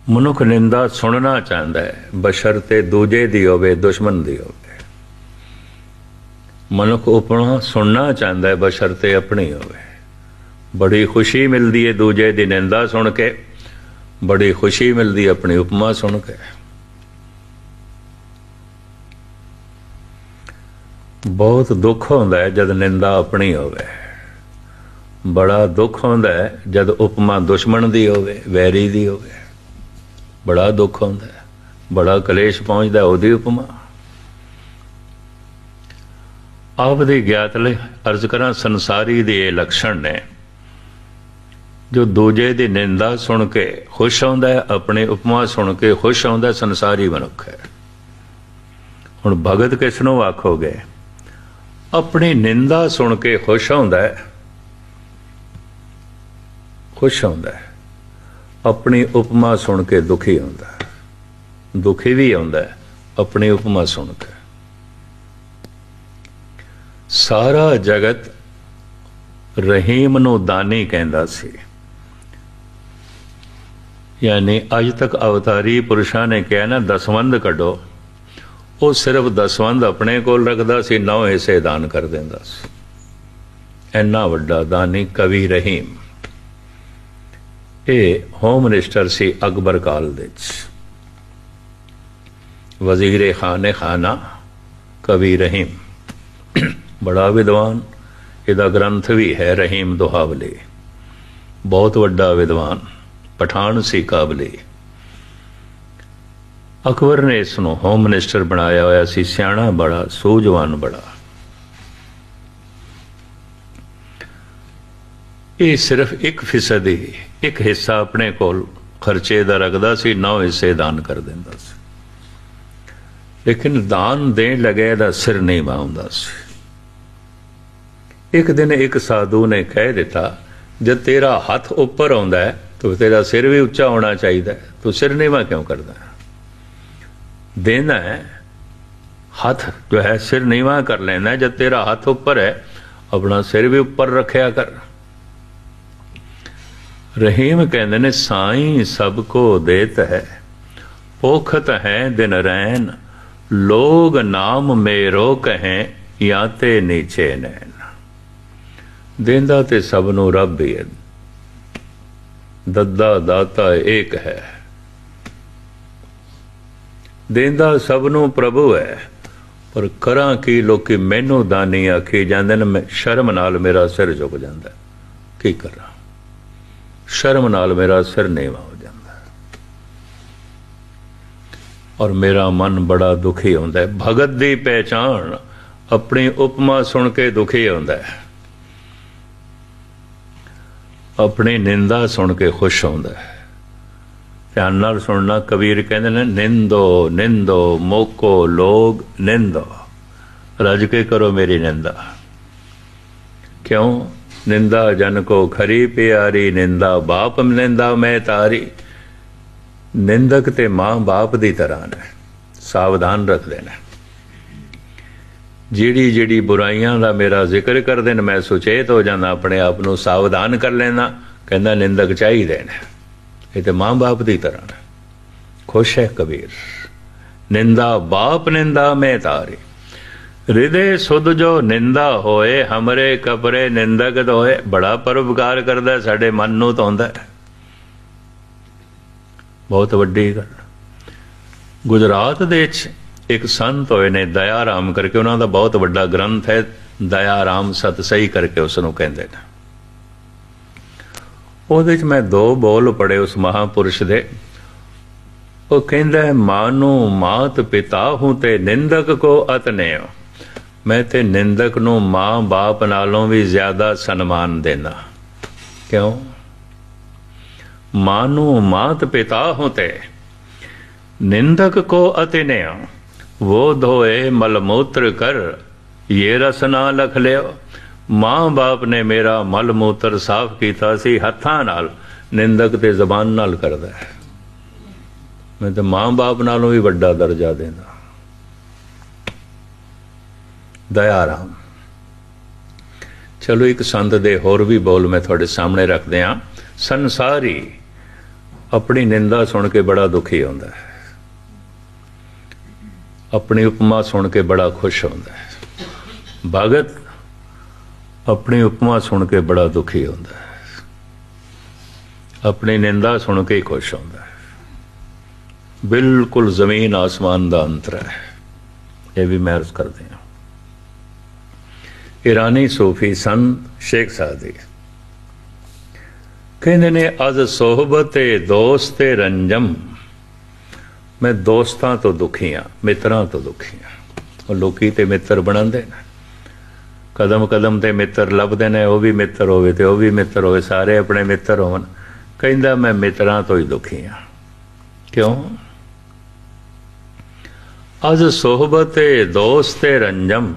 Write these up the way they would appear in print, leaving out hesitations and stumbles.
ਮਨੁੱਖ ਨਿੰਦਾ ਸੁਣਨਾ ਚਾਹੁੰਦਾ ਹੈ, ਬਸ਼ਰਤੇ ਦੂਜੇ ਦੀ ਹੋਵੇ, ਦੁਸ਼ਮਣ ਦੀ ਹੋਵੇ। ਮਨੁੱਖ ਉਪਮਾ ਸੁਣਨਾ ਚਾਹੁੰਦਾ ਹੈ, ਬਸ਼ਰਤੇ ਆਪਣੀ ਹੋਵੇ। ਬੜੀ ਖੁਸ਼ੀ ਮਿਲਦੀ ਹੈ ਦੂਜੇ ਦੀ ਨਿੰਦਾ ਸੁਣ ਕੇ, ਬੜੀ ਖੁਸ਼ੀ ਮਿਲਦੀ ਆਪਣੀ ਉਪਮਾ ਸੁਣ ਕੇ। ਬਹੁਤ ਦੁੱਖ ਹੁੰਦਾ ਹੈ ਜਦ ਨਿੰਦਾ ਆਪਣੀ ਹੋਵੇ, ਬੜਾ ਦੁੱਖ ਹੁੰਦਾ ਹੈ ਜਦ ਉਪਮਾ ਦੁਸ਼ਮਣ ਦੀ ਹੋਵੇ, ਵੈਰੀ ਦੀ ਹੋਵੇ। ਬੜਾ ਦੁੱਖ ਹੁੰਦਾ ਹੈ, ਬੜਾ ਕਲੇਸ਼ ਪਹੁੰਚਦਾ ਉਹਦੀ ਉਪਮਾ। ਆਪ ਦੀ ਗਿਆਤ ਲਈ ਅਰਜ਼ ਕਰਾਂ, ਸੰਸਾਰੀ ਦੇ ਇਹ ਲੱਛਣ ਨੇ। ਜੋ ਦੂਜੇ ਦੀ ਨਿੰਦਾ ਸੁਣ ਕੇ ਖੁਸ਼ ਹੁੰਦਾ ਹੈ, ਆਪਣੀ ਉਪਮਾ ਸੁਣ ਕੇ ਖੁਸ਼ ਹੁੰਦਾ, ਸੰਸਾਰੀ ਮਨੁੱਖ ਹੈ। ਹੁਣ ਭਗਤ ਕਿਸ ਨੂੰ ਆਖੋਗੇ? ਆਪਣੀ ਨਿੰਦਾ ਸੁਣ ਕੇ ਖੁਸ਼ ਹੁੰਦਾ ਹੈ, ਖੁਸ਼ ਹੁੰਦਾ ਹੈ। ਆਪਣੀ ਉਪਮਾ ਸੁਣ ਕੇ ਦੁਖੀ ਹੁੰਦਾ ਹੈ, ਦੁਖੀ ਵੀ ਹੁੰਦਾ ਹੈ ਆਪਣੀ ਉਪਮਾ ਸੁਣ ਕੇ। ਸਾਰਾ ਜਗਤ ਰਹੀਮ ਨੂੰ ਦਾਨੀ ਕਹਿੰਦਾ ਸੀ। ਯਾਨੀ ਅੱਜ ਤੱਕ ਅਵਤਾਰੀ ਪੁਰਸ਼ਾਂ ਨੇ ਕਿਹਾ ਨਾ ਦਸਵੰਧ ਕੱਢੋ, ਉਹ ਸਿਰਫ ਦਸਵੰਧ ਆਪਣੇ ਕੋਲ ਰੱਖਦਾ ਸੀ, 9 ਹਿੱਸੇ ਦਾਨ ਕਰ ਦਿੰਦਾ ਸੀ। ਇੰਨਾ ਵੱਡਾ ਦਾਨੀ ਕਵੀ ਰਹੀਮ। ਇਹ ਹੋਮ ਮਿਨਿਸਟਰ ਸੀ ਅਕਬਰ ਕਾਲ ਦੇ ਵਿੱਚ, ਵਜ਼ੀਰ ਖਾਨੇ ਖਾਨਾ ਕਵੀ ਰਹੀਮ। ਬੜਾ ਵਿਦਵਾਨ, ਇਹਦਾ ਗ੍ਰੰਥ ਵੀ ਹੈ ਰਹੀਮ ਦੁਹਾਵਲੀ। ਬਹੁਤ ਵੱਡਾ ਵਿਦਵਾਨ, ਪਠਾਨ ਸੀ ਕਾਬਲੀ। ਅਕਬਰ ਨੇ ਇਸ ਨੂੰ ਹੋਮ ਮਿਨਿਸਟਰ ਬਣਾਇਆ ਹੋਇਆ ਸੀ। ਸਿਆਣਾ ਬੜਾ, ਸੂਝਵਾਨ ਬੜਾ। ਇਹ ਸਿਰਫ 1% ਹੀ, 1 ਹਿੱਸਾ ਆਪਣੇ ਕੋਲ ਖਰਚੇ ਦਾ ਰੱਖਦਾ ਸੀ, 9 ਹਿੱਸੇ ਦਾਨ ਕਰ ਦਿੰਦਾ ਸੀ। ਲੇਕਿਨ ਦਾਨ ਦੇਣ ਲੱਗੇ ਇਹਦਾ ਸਿਰ ਨਹੀਂ ਵਾਹੁੰਦਾ ਸੀ। ਇੱਕ ਦਿਨ ਇੱਕ ਸਾਧੂ ਨੇ ਕਹਿ ਦਿੱਤਾ, ਜਦ ਤੇਰਾ ਹੱਥ ਉੱਪਰ ਆਉਂਦਾ ਹੈ ਤਾਂ ਤੇਰਾ ਸਿਰ ਵੀ ਉੱਚਾ ਹੋਣਾ ਚਾਹੀਦਾ ਹੈ, ਤੂੰ ਸਿਰ ਨੀਵਾਂ ਕਿਉਂ ਕਰਦਾ? ਦੇਣਾ ਹੈ, ਹੱਥ ਜੋ ਹੈ ਸਿਰ ਨੀਵਾਂ ਕਰ ਲੈਣਾ। ਜਦ ਤੇਰਾ ਹੱਥ ਉੱਪਰ ਹੈ, ਆਪਣਾ ਸਿਰ ਵੀ ਉੱਪਰ ਰੱਖਿਆ ਕਰ। ਰਹੀਮ ਕਹਿੰਦੇ ਨੇ, ਸਾਈਂ ਸਭ ਕੋ ਦੇਤ ਹੈ, ਭੁਖਤ ਹੈ ਦਿਨ ਰੈਨ, ਲੋਗ ਨਾਮ ਮੇਰੋ ਕਹੇ, ਜਾਂ ਤੇ ਨੀਚੇ ਨੈਣ। ਦੇਂਦਾ ਤੇ ਸਭ ਨੂੰ ਰੱਬ ਹੀ ਹੈ, ਦੱਦਾ ਦਾਤਾ ਏਕ ਹੈ। ਦੇਂਦਾ ਸਭ ਨੂੰ ਪ੍ਰਭੂ ਹੈ, ਪਰ ਕਰਾਂ ਕੀ ਲੋਕੀ ਮੈਨੂੰ ਦਾਨੀ ਆਖੀ ਜਾਂਦੇ ਨੇ। ਸ਼ਰਮ ਨਾਲ ਮੇਰਾ ਸਿਰ ਝੁਕ ਜਾਂਦਾ, ਕੀ ਕਰਾਂ? ਸ਼ਰਮ ਨਾਲ ਮੇਰਾ ਸਿਰ ਨੀਵਾਂ ਹੋ ਜਾਂਦਾ ਔਰ ਮੇਰਾ ਮਨ ਬੜਾ ਦੁਖੀ ਹੁੰਦਾ ਹੈ। ਭਗਤ ਦੀ ਪਹਿਚਾਣ ਆਪਣੀ ਉਪਮਾ ਸੁਣ ਕੇ ਦੁਖੀ ਹੁੰਦਾ ਹੈ, ਆਪਣੀ ਨਿੰਦਾ ਸੁਣ ਕੇ ਖੁਸ਼ ਹੁੰਦਾ ਹੈ। ਧਿਆਨ ਨਾਲ ਸੁਣਨਾ, ਕਬੀਰ ਕਹਿੰਦੇ ਨੇ, ਨਿੰਦੋ ਨਿੰਦੋ ਮੋਕੋ ਲੋਗ ਨਿੰਦੋ, ਰੱਜ ਕੇ ਕਰੋ ਮੇਰੀ ਨਿੰਦਾ। ਕਿਉਂ? ਨਿੰਦਾ ਜਨ ਕੋ ਖਰੀ ਪਿਆਰੀ, ਨਿੰਦਾ ਬਾਪ ਨਿੰਦਾ ਮੈਂ ਤਾਰੀ। ਨਿੰਦਕ ਤੇ ਮਾਂ ਬਾਪ ਦੀ ਤਰ੍ਹਾਂ ਨੇ, ਸਾਵਧਾਨ ਰੱਖਦੇ ਨੇ। ਜਿਹੜੀ ਜਿਹੜੀ ਬੁਰਾਈਆਂ ਦਾ ਮੇਰਾ ਜ਼ਿਕਰ ਕਰਦੇ ਨੇ, ਮੈਂ ਸੁਚੇਤ ਹੋ ਜਾਂਦਾ, ਆਪਣੇ ਆਪ ਨੂੰ ਸਾਵਧਾਨ ਕਰ ਲੈਣਾ। ਕਹਿੰਦਾ ਨਿੰਦਕ ਚਾਹੀਦੇ ਨੇ, ਇਹ ਤੇ ਮਾਂ ਬਾਪ ਦੀ ਤਰ੍ਹਾਂ ਨੇ। ਖੁਸ਼ ਹੈ ਕਬੀਰ। ਨਿੰਦਾ ਬਾਪ ਨਿੰਦਾ ਮੈਂ ਤਾਰੀ, ਹਿਰਦੇ ਸੁਧ ਜੋ ਨਿੰਦਾ ਹੋਏ, ਹਮਰੇ ਕਪਰੇ ਨਿੰਦਕ ਦੋਏ। ਬੜਾ ਪਰਉਪਕਾਰ ਕਰਦਾ, ਸਾਡੇ ਮਨ ਨੂੰ ਧੋਂਦਾ ਹੈ। ਬਹੁਤ ਵੱਡੀ ਗੱਲ। ਗੁਜਰਾਤ ਦੇ ਵਿੱਚ ਇੱਕ ਸੰਤ ਹੋਏ ਨੇ ਦਇਆ ਰਾਮ ਕਰਕੇ, ਉਹਨਾਂ ਦਾ ਬਹੁਤ ਵੱਡਾ ਗ੍ਰੰਥ ਹੈ ਦਇਆ ਰਾਮ ਸਤ ਸਹੀ ਕਰਕੇ ਉਸ ਨੂੰ ਕਹਿੰਦੇ ਨੇ। ਉਹਦੇ ਚ ਮੈਂ 2 ਬੋਲ ਪੜ੍ਹੇ ਉਸ ਮਹਾਂਪੁਰਸ਼ ਦੇ। ਉਹ ਕਹਿੰਦਾ, ਮਾਨੂ ਮਾਤ ਪਿਤਾ ਹੂੰ ਤੇ ਨਿੰਦਕ ਕੋ ਅਤਨੇ। ਮੈਂ ਤੇ ਨਿੰਦਕ ਨੂੰ ਮਾਂ ਬਾਪ ਨਾਲੋਂ ਵੀ ਜ਼ਿਆਦਾ ਸਨਮਾਨ ਦੇਣਾ। ਕਿਉਂ? ਮਾਨੂ ਮਾਤ ਪਿਤਾ ਹੂੰ ਤੇ ਨਿੰਦਕ ਕੋ ਅਤਨੇ, वो धोए मलमूत्र कर ये रस ना लख लियो। माँ बाप ने मेरा मल मूत्र साफ किया सी हत्थां नाल, निंदक ते जबान नाल करदा है। मैं तो माँ बाप नालों भी वड्डा दर्जा देना। दया राम। चलो एक संत दे होर भी बोल मैं थोड़े सामने रख दियां। संसारी अपनी निंदा सुन के बड़ा दुखी होता है, अपनी उपमा सुन के बड़ा खुश होता है। भगत अपनी उपमा सुन के बड़ा दुखी होता है, अपनी निंदा सुन के ही खुश होता है। बिल्कुल जमीन आसमान का अंतर है, ये भी मैं अर्ज करते हैं। ईरानी सूफी संत शेख सादी कहते ने अज सोहबत दोस्त रंजम, मैं दोस्तां तो दुखी हाँ, मित्रां तो दुखी हाँ। और लोकी ते मित्र बनाते ने, कदम कदम ते मित्र लभदे ने, वो भी मित्र होवे ते वो भी मित्र होवे, सारे अपने मित्र होवन। कहंदा मैं मित्रां तो ही दुखी हाँ। क्यों? अज सोहबत दोस्त रंजम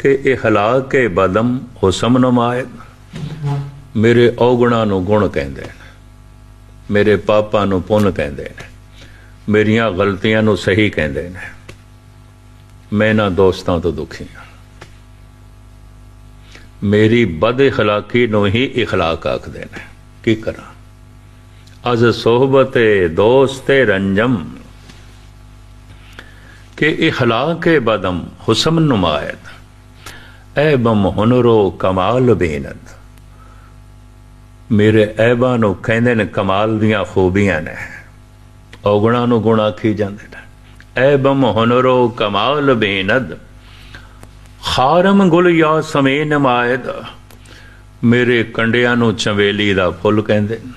के इखलाक के बदम हुसम नुमायद, मेरे औगुणा नूं गुण कहंदे ने, मेरे पापां नूं पुन कहंदे ने, मेरियां गलतियां नूं सही कहंदे ने। मैं इन्हां दोस्तां तो दुखी हाँ। मेरी बद इखलाकी नूं ही इखलाक आखदे ने। की करा? अज सोहबत दोस्त रंजम के इखलाक के बदम हुस्न नुमायद, ऐबम हुनरो कमाल बेनद, मेरे ऐबा नूं कहंदे ने कमाल दियां खूबियां ने, औगुणा नूं गुण आखी जांदे ने। ऐबम हुनरो कमाल बेनद, खारम गुल या समे नमायद, मेरे कंडियां नूं चमेली दा फुल कहंदे ने,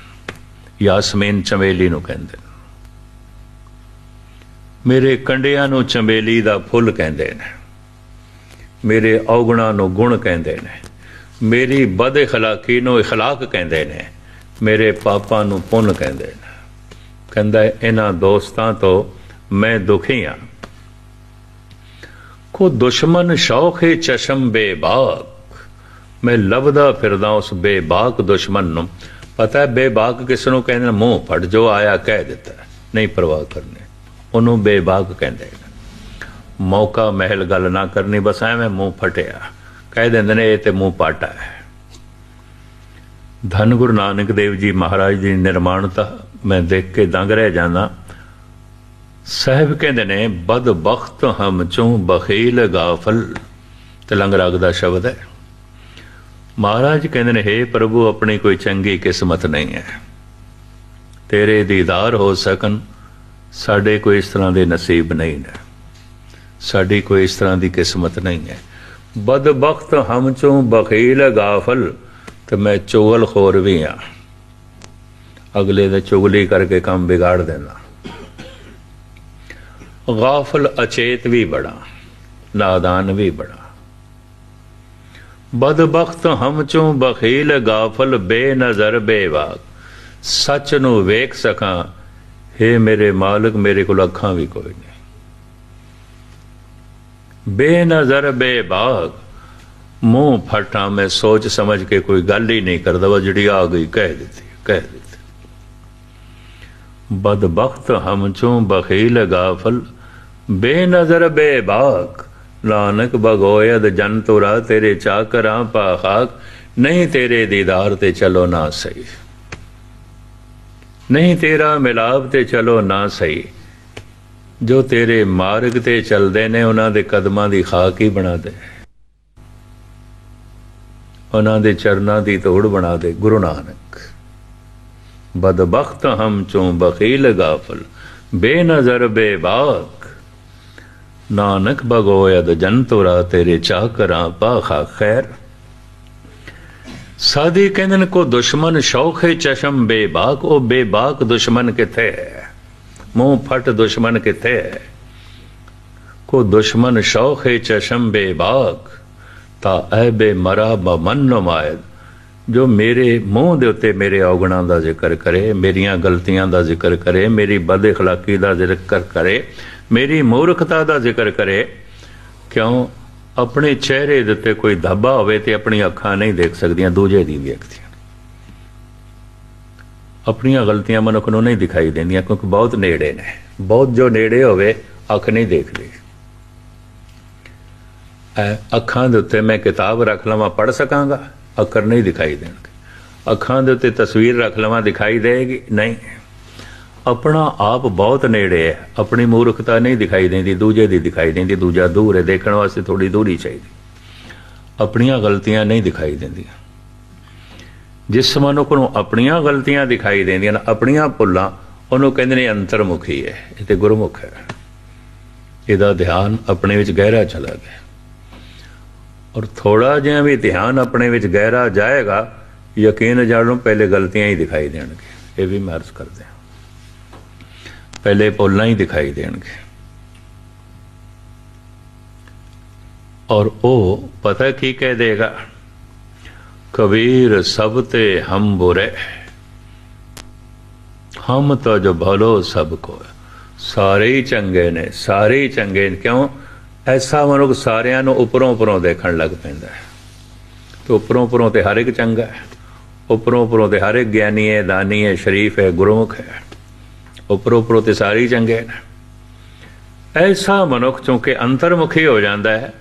यासमीन चमेली नूं कहंदे ने। मेरे कंडियां नूं चमेली दा फुल कहंदे ने, मेरे औगुणा नूं गुण कहंदे ने, मेरी बद इखलाकी नूं इखलाक कहंदे ने, मेरे पापां नूं पुन कहंदे ने। कहंदा इन्हां दोस्तां तो मैं दुखी हाँ। को दुश्मन शौक है चशम बेबाक, मैं लभदा फिरदा उस बेबाक दुश्मन नूं। पता है बेबाक किस नूं कहंदे ने? मूँह फट जो आया कह दिता, नहीं परवाह करनी, उन्होंने बेबाक कहते हैं। मौका महल गल ना करनी, बस एवं मूँह फटिया कह देंगे ने, ये तो मूँह पाटा है। धन गुरु नानक देव जी महाराज की निर्माणता मैं देख के दंग रह जाना। साहब कहते ने बदबख्त हम चों बखील गाफल, तिलंग राग का शब्द है। महाराज कहते ने हे प्रभु अपनी कोई चंगी किस्मत नहीं है, तेरे दीदार हो सकन साडे कोई इस तरह के नसीब नहीं है, साड़ी कोई इस तरह की किस्मत नहीं है। बदबख्त हम चों बखील गाफल, तो मैं चुगल खोर भी हाँ, अगले दे चुगली करके काम बिगाड़ देना। गाफल अचेत भी बड़ा, नादान भी बड़ा। बदबख्त हम चों बखील गाफल, बेनजर बेवाक, सच नूं वेख सकां हे मेरे मालिक मेरे को अखां भी कोई नहीं। बेनजर बेबाग, मुंह फटा मैं सोच समझ के कोई गल ही नहीं करता, वह जिड़ी आ गई कह देती कह देती। बदबख्त हम चों बखील गाफल, बेनजर बेबाक, नानक बगोयद जन तुरा, तेरे चाकरा पाखाक, नहीं तेरे दीदार ते चलो ना सही, नहीं तेरा मिलाप ते चलो ना सही। जो तेरे मार्ग ते चलते ने उन्हां दे कदमां दी खाक ही बना दे, उन्हां दे चरनां दी तोड़ बना दे। गुरु नानक बदबख्त हम चों बखील गाफल, बेनजर बेबाक, नानक बगोयद जन तुरा, तेरे चाकरा पाखा खैर। साधी कहंदे को दुश्मन शौक है चशम बेबाक, ओ बेबाक दुश्मन किथे है, मुंह फट दुश्मन किथे है। को दुश्मन शौक है चशम बेबाक, ता ऐबे मरा बमन नुमायद, जो मेरे मुंह दे उत्ते मेरे औगुणां दा जिक्र करे, मेरियां गलतियां दा जिक्र करे, मेरी बद इखलाकी दा जिक्र करे, मेरी मूर्खता दा जिक्र करे। क्यों? अपने चेहरे दे उत्ते कोई धब्बा होवे ते अपनी अखां नहीं देख सकदियां, दूजे दी वेखदियां। अपनियां गलतियां मनुख नूं नहीं दिखाई देंदियां, क्योंकि बहुत नेड़े ने, बहुत जो नेड़े होवे अख नहीं देखदी। अखां दे उत्ते मैं किताब रख लवां पढ़ सकांगा, अखर नहीं दिखाई देणगे। अखां दे उत्ते तस्वीर रख लवां दिखाई देगी नहीं। अपना आप बहुत नेड़े है, अपनी मूर्खता नहीं दिखाई देती, दूजे दी दिखाई देती, दूजा दूर है, देखने वास्ते थोड़ी दूरी चाहिए। अपनियां गलतियां नहीं दिखाई देंदियां। जिस मनुख नूं अपनियां गलतियां दिखाई देंदियां, अपनियां भुल्लां, उहनूं कहंदे ने अंतरमुखी है, ये ते गुरमुख है। इहदा ध्यान अपने विच गहरा चला गया, और थोड़ा जिहा भी ध्यान अपने विच गहरा जाएगा, यकीन जानो पहले गलतियां ही दिखाई देणगे। ये भी मैं अर्ज करदे हां, पहले भुल्लां ही दिखाई देणगे। और वो पता की कह देगा, कबीर सब ते हम बुरे, हम तो जो भलो सबको। सारे ही चंगे ने, सारे ही चंगे ने। क्यों? ऐसा मनुख सारियां नूं उपरों उपरों देखण लग पैंदा है। तो उपरों उपरों ते हर एक चंगा है, उपरों उपरों ते हर एक ज्ञानी है, दानी है, शरीफ है, गुरमुख है। उपरों उपरों ते सारे ही चंगे ने। ऐसा मनुख चूंकि अंतर्मुखी हो जाता है,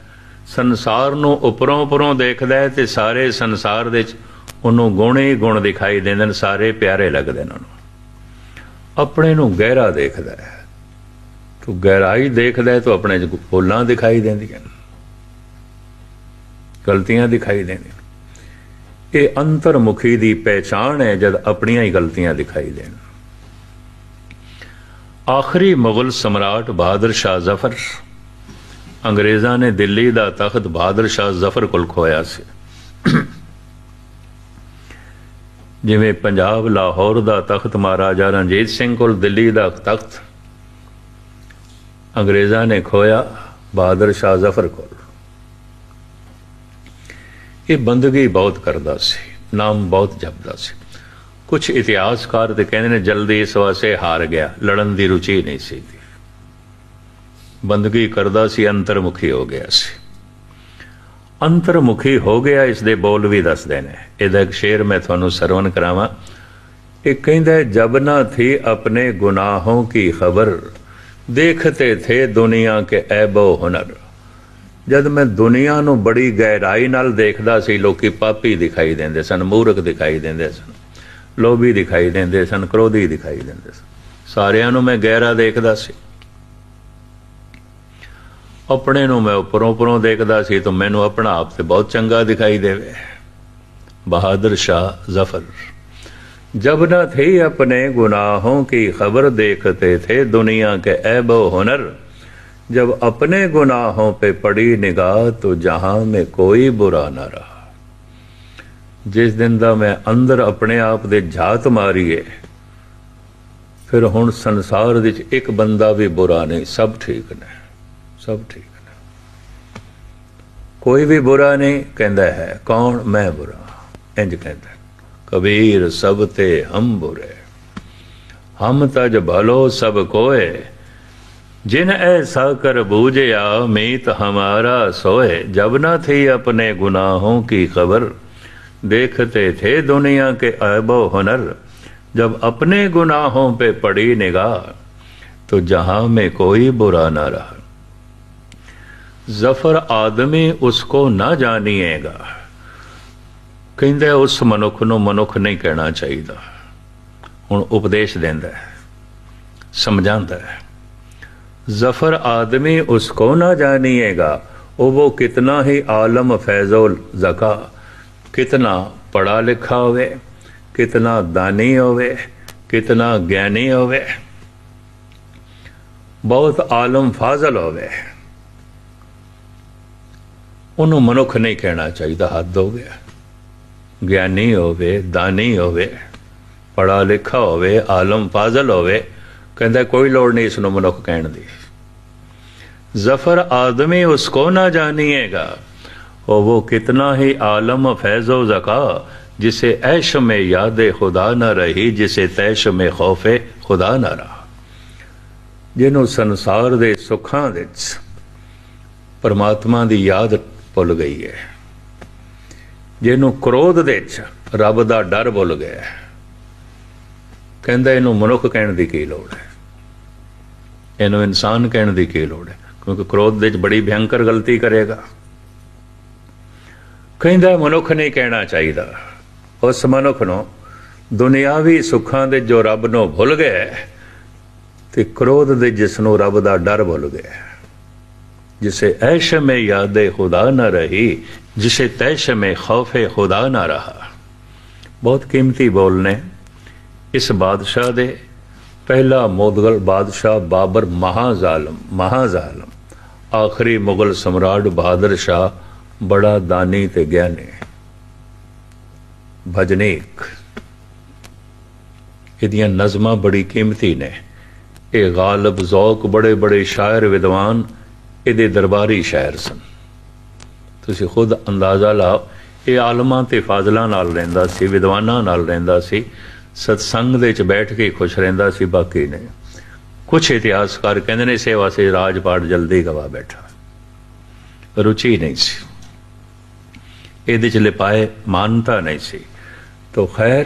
संसार नूं उपरों उपरों देखदा है, ते सारे संसार दे उन्होंने गुण ही गुण दिखाई देंदे ने, सारे प्यारे लगदे ने उन्होंने। अपने नूं गहरा देखदा है, तो गहराई देखदा है, तो अपने भुल्लां दिखाई देंदियां, गलतियां दिखाई देंदियां। ये अंतर्मुखी दी पहचान है, जद अपनियां ही गलतियां दिखाई देन। आखिरी मुगल सम्राट बहादुर शाह जफर, अंग्रेज़ां ने दिल्ली दा तख्त बहादुर शाह जफर कोल खोया सी। जिवें पंजाब लाहौर दा तख्त महाराजा रणजीत सिंह कोल, दिल्ली दा तख्त अंग्रेज़ां ने खोया बहादुर शाह जफर कोल। ये बंदगी बहुत करदा सी, नाम बहुत जपदा सी। कुछ इतिहासकार ते कहंदे ने जल्दी इस वास्ते हार गया, लड़न दी रुचि नहीं सी। बंदगी करदा सी, अंतर्मुखी हो गया सी। अंतर्मुखी हो गया, इसदे बोल भी दसदे ने। इहदा एक शेर मैं तुहानूं सरवण करावां। एक कहंदा है, जब ना थी अपने गुनाहों की खबर, देखते थे दुनिया के ऐबो हुनर। जद मैं दुनिया नूं बड़ी गहराई नाल देखदा सी, लोकी पापी दिखाई देंदे सन, मूर्ख दिखाई देंदे सन, लोभी दिखाई देंदे सन, क्रोधी दिखाई देंदे सन। सारियां नूं मैं गहरा देखदा सी। अपने नूं मैं उपरों उपरों देखदा सी, तो मैनूं अपना आप ते बहुत चंगा दिखाई देवे। बहादुर शाह जफर, जब न थी अपने गुनाहों की खबर, देखते थे दुनिया के ऐबो हुनर। जब अपने गुनाहों पे पड़ी निगाह, तो जहां में कोई बुरा ना रहा। जिस दिन दा मैं अंदर अपने आप दे झात मारीए, फिर हुण संसार विच एक बंदा भी बुरा नहीं, सब ठीक ने, सब ठीक ने। कोई भी बुरा नहीं कहंदा है। कौन? मैं बुरा, इंज कहंदा। कबीर सब ते हम बुरे, हम तज भलो सब कोय। जिन ऐसा कर बूझया, मीत हमारा सोए। जब न थी अपने गुनाहों की खबर, देखते थे दुनिया के ऐबो हुनर। जब अपने गुनाहों पे पड़ी निगाह, तो जहां में कोई बुरा ना रहा। जफर आदमी उसको ना जानिएगा। कहंदे उस मनुख नूं मनुख नहीं कहना चाहिए। हुण उपदेश देंदा है, समझांदा है। जफर आदमी उसको ना जानिएगा, वो कितना ही आलम फैज़ोल ज़का, कितना पढ़ा लिखा होवे, कितना दानी होवे, कितना ज्ञानी होवे, बहुत आलम फाजल होवे, उन्होंने मनुख नहीं कहना चाहिए। हद हो गया। ज्ञानी होवे, दानी होवे, पढ़ा लिखा होवे, आलम फाजल होवे, कहता कोई लोड़ नहीं इसनों मनुख कहण दी। जफर आदमी उसको ना जानिएगा, और वो कितना ही आलम फैज़ो ज़का, जिसे ऐश में याद खुदा न रही, जिसे तैश में खौफे खुदा न रहा। जिन्हों संसार दे सुखां दे परमात्मा दी याद भुल गई है, जिन्हों क्रोध दे रब दा डर भुल गया, कहंदा इनू मनुख कहण दी की लोड़ है, इनू इंसान कहण दी की लोड़ है, क्योंकि क्रोध दे बड़ी भयंकर गलती करेगा। कहंदा मनुख नहीं कहना चाहिए। उस मनुख नूं दुनियावी सुखां दे जो रब नूं भुल गए, ਤੇ क्रोध ਦੇ ਜਿਸਨੂੰ ਰੱਬ ਦਾ ਡਰ ਭੁੱਲ ਗਿਆ। जिसे ऐश में याद खुदा न रही, जिसे तैश में खौफ खुदा न रहा। बहुत कीमती बोल ने इस बादशाह दे। पहला मुगल बादशाह बाबर महाजालम आखिरी मुगल सम्राट बहादुर शाह बड़ा दानी ते ज्ञानी भजनीक। इहदियां नज़मां बड़ी कीमती ने। ये गालिब ज़ौक बड़े बड़े शायर विद्वान ਇਹਦੇ ਦਰਬਾਰੀ ਸ਼ਾਇਰ ਸਨ। ਤੁਸੀਂ ਖੁਦ ਅੰਦਾਜ਼ਾ ਲਾਓ, ਇਹ ਆਲਮਾਂ ਤੇ ਫਾਜ਼ਲਾਂ ਨਾਲ ਰਹਿੰਦਾ ਸੀ, ਵਿਦਵਾਨਾਂ ਨਾਲ ਰਹਿੰਦਾ ਸੀ, ਸਤਸੰਗ ਦੇ ਵਿੱਚ ਬੈਠ ਕੇ ਖੁਸ਼ ਰਹਿੰਦਾ ਸੀ। ਬਾਕੀ ਨੇ ਕੁਛ ਇਤਿਹਾਸਕਾਰ ਕਹਿੰਦੇ ਨੇ ਇਸੇ ਵਾਸਤੇ ਰਾਜ ਪਾਟ ਜਲਦੀ ਗਵਾ ਬੈਠਾ, ਰੁਚੀ ਨਹੀਂ ਸੀ ਇਹਦੇ 'ਚ, ਲਿਪਾਏ ਮਾਨਤਾ ਨਹੀਂ ਸੀ। ਤੋ ਖੈਰ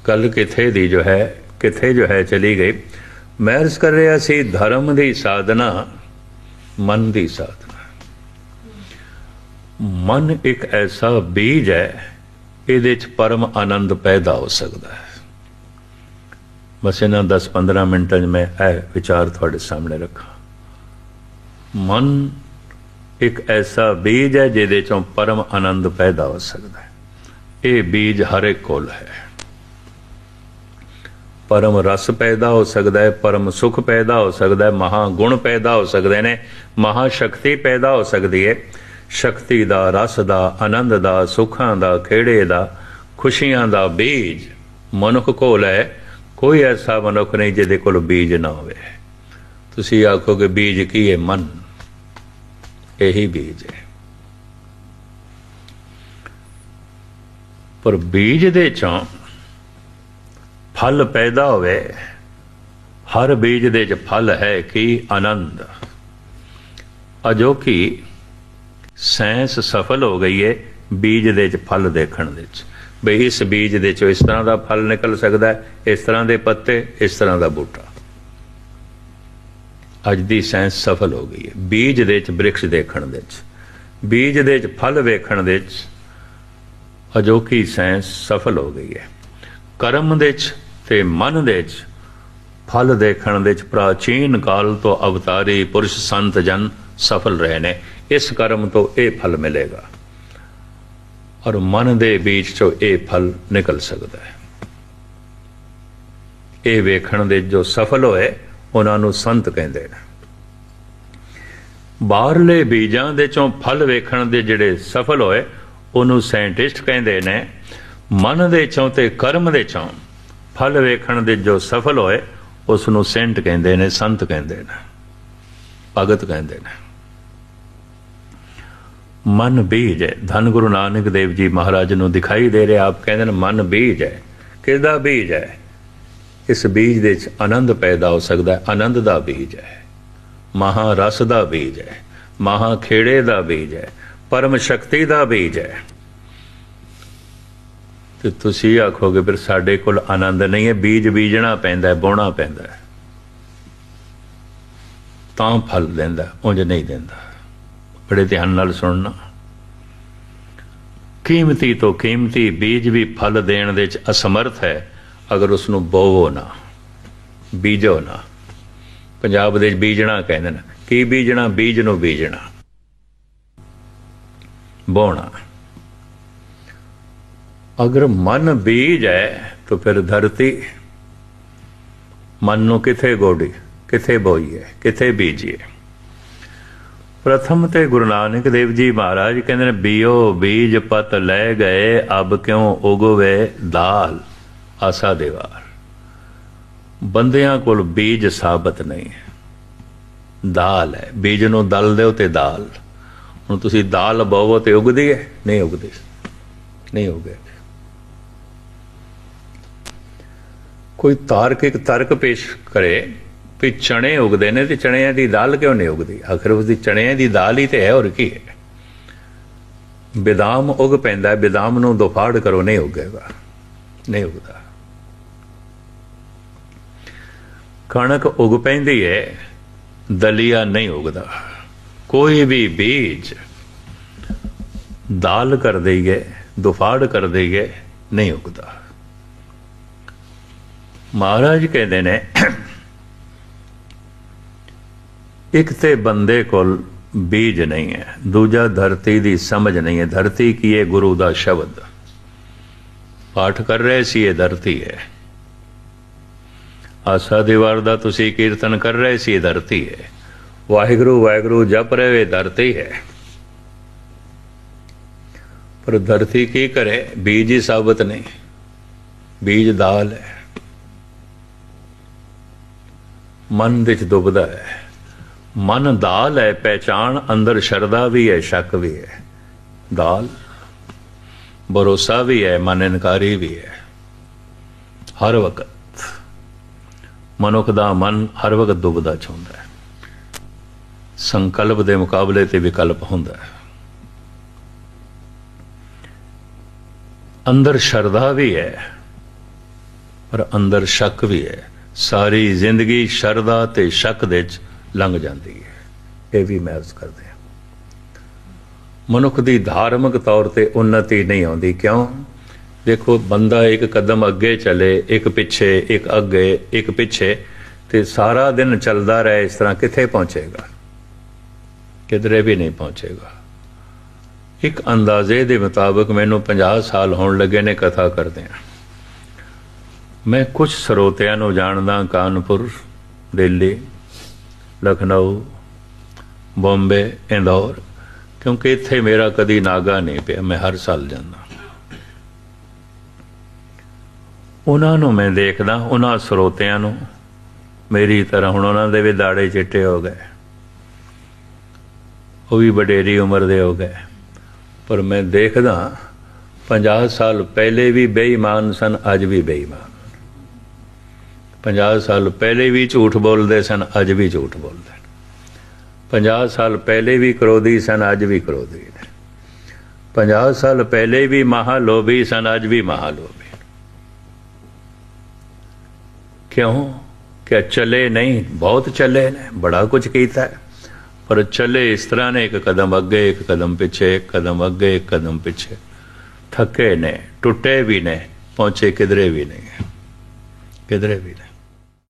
ਗੱਲ ਕਿੱਥੇ ਦੀ ਜੋ ਹੈ ਚਲੀ ਗਈ। ਮੈਂ ਅਰਜ਼ ਕਰ ਰਿਹਾ ਸੀ ਧਰਮ ਦੀ ਸਾਧਨਾ मन की साधना। मन एक ऐसा बीज है, ये परम आनंद पैदा हो सकता है। बस इन्ह 10-15 मिनटों में यह विचार थोड़े सामने रखा। मन एक ऐसा बीज है जिहदे चों परम आनंद पैदा हो सकता है। ये बीज हर एक कोल है। परम रस पैदा हो सकता है, परम सुख पैदा हो सकता है, महागुण पैदा हो सकते हैं, महाशक्ति पैदा हो सकती है। शक्ति दा, रस दा, आनंद दा, सुखां दा, खेड़े दा, खुशियां दा बीज मनुख कोल है। कोई ऐसा मनुख नहीं जिहदे कोल बीज ना होवे। तुसीं आखोगे बीज की है? मन, यही बीज है। पर बीज दे चों फल पैदा होवे। हर बीज दे च फल है कि आनंद। अजोकी साइंस सफल हो गई है बीज दे च फल देखण दे च, बई इस बीज दे चो इस तरह का फल निकल सकता है, इस तरह के पत्ते, इस तरह का बूटा। अज दी साइंस सफल हो गई है बीज दे च वृक्ष देखण दे च, बीज दे च फल वेखण दे च। अजोकी साइंस सफल हो गई है। कर्म दे च ते मन दे च फल देखण दे च प्राचीन काल तो अवतारी पुरुष संत जन सफल रहे ने। इस कर्म तो ये फल मिलेगा और मन दे बीच चो ये फल निकल सकता है। ये वेखण दे जो सफल होए उन्हां नूं संत कहंदे ने। बाहरले बीजां दे चों फल वेखण दे जिहड़े सफल होए उन्होंने साइंटिस्ट कहते हैं। मन दे चों ते कर्म दे चों फल वेखण दे जो सफल होए उसनों सेंट कहते हैं, संत कहते हैं, भगत कहते हैं। मन बीज है। धन गुरु नानक देव जी महाराज नूं दिखाई दे रहे, आप कहते हैं मन बीज है। किसदा बीज है? इस बीज दे च आनंद पैदा हो सकता है। आनंद दा बीज है, महारस दा बीज है, महाखेड़े दा बीज है, परम शक्ति दा बीज है। तो तुसी आखोगे फिर साडे कोल आनंद नहीं है। बीज बीजना पैंदा है, बोना पैंदा है, तां फल देंदा, उंज नहीं देंदा। बड़े ध्यान नाल सुनना। कीमती तो कीमती बीज भी फल देण दे च असमर्थ है अगर उसनूं बोवो ना, बीजो ना। पंजाब दे बीजना कहंदे ने। की बीजना? बीज नूं बीजना, बोना। अगर मन बीज है तो फिर धरती मन नूं किथे गोडी, किथे बोईए, किथे बीजीए। प्रथम ते गुरु नानक देव जी महाराज कहते हैं बीओ बीज पत लै गए अब क्यों उगवे दाल आसा दीवार। बंदियां कोल बीज साबत नहीं है, दाल है। बीज नूं दल दो तो दाल। हुण तुसीं दाल बोवो तो उगदी है? नहीं उगदी, नहीं उगे। कोई तार्किक तर्क पेश करे भी चने उगते हैं तो चणियां की दाल क्यों नहीं उगती? आखिर उसकी चणियां की दाल ही तो है, और की है। बेदाम उग पैंदा है, बेदाम नूं दुफाड़ करो नहीं उगेगा, नहीं उगता। कणक उग पैंदी है, दलिया नहीं उगता। कोई भी बीज दाल कर देइए, दुफाड़ कर देइए, नहीं उगता। महाराज कहते हैं एक ते बंदे कोल बीज नहीं है, दूजा धरती दी समझ नहीं है। धरती की है गुरु दा शब्द, पाठ कर रहे सी ये धरती है। आसा दीवार दा तुसी कीर्तन कर रहे सी ये धरती है। वाहिगुरु वाहिगुरु जप रहे धरती है। पर धरती की करे, बीज ही साबित नहीं, बीज दाल है। मन विच दुबदा है, मन दाल है। पहचान अंदर शरदा भी है, शक भी है। दाल भरोसा भी है, मन इनकारी भी है। हर वक्त मनुख दा मन हर वक्त दुबदा चाहुंदा है। संकल्प दे मुकाबले ते विकल्प हुंदा है। अंदर शरदा भी है पर अंदर शक भी है। सारी जिंदगी शरदा ते शक दे लंघ जाती है। ये भी महसूस करते हैं। मनुख की धार्मिक तौर पर उन्नति नहीं आती। क्यों? देखो, बंदा एक कदम अगे चले, एक पिछे, एक अगे, एक पिछे, तो सारा दिन चलता रहे इस तरह, किथे पहुंचेगा? किधरे भी नहीं पहुंचेगा। एक अंदाजे के मुताबिक मैनू 50 साल होने लगे ने कथा करते हैं। मैं कुछ ਸਰੋਤਿਆਂ ਨੂੰ ਜਾਣਦਾ, कानपुर, दिल्ली, लखनऊ, बॉम्बे, इंदौर, क्योंकि इत्थे मेरा कदी नागा नहीं पिया। मैं हर साल जाना। उन्होंने मैं देखदा, उन्होंने ਸਰੋਤਿਆਂ ਨੂੰ मेरी तरह हुण उन्होंने दे भी दाड़े चिट्टे हो गए, वो भी वडेरी उम्र दे हो गए। पर मैं देखदा 50 साल पहले भी बेईमान सन, अज भी बेईमान। 50 साल पहले भी झूठ बोलते सन, अज भी झूठ बोलते हैं। 50 साल पहले भी क्रोधी सन, अज भी क्रोधी ने। 50 साल पहले भी महालोभी सन, अज भी महालोभी। क्यों? क्या चले नहीं? बहुत चले ने, बड़ा कुछ कीता है, पर चले इस तरह ने, एक कदम अगे, एक कदम पिछे, एक कदम अगे, एक कदम पिछे। थके ने, टुटे भी ने, पहुंचे किधरे भी नहीं, किधरे भी नहीं।